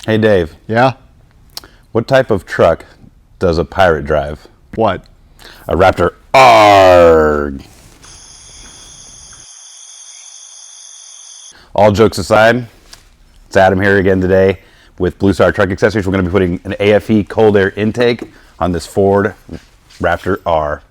Hey Dave, Yeah? what type of truck does a pirate drive? What? A Raptor R. All jokes aside, it's Adam here again today with Blue Star Truck Accessories. We're going to be putting an AFE Cold Air Intake on this Ford Raptor R.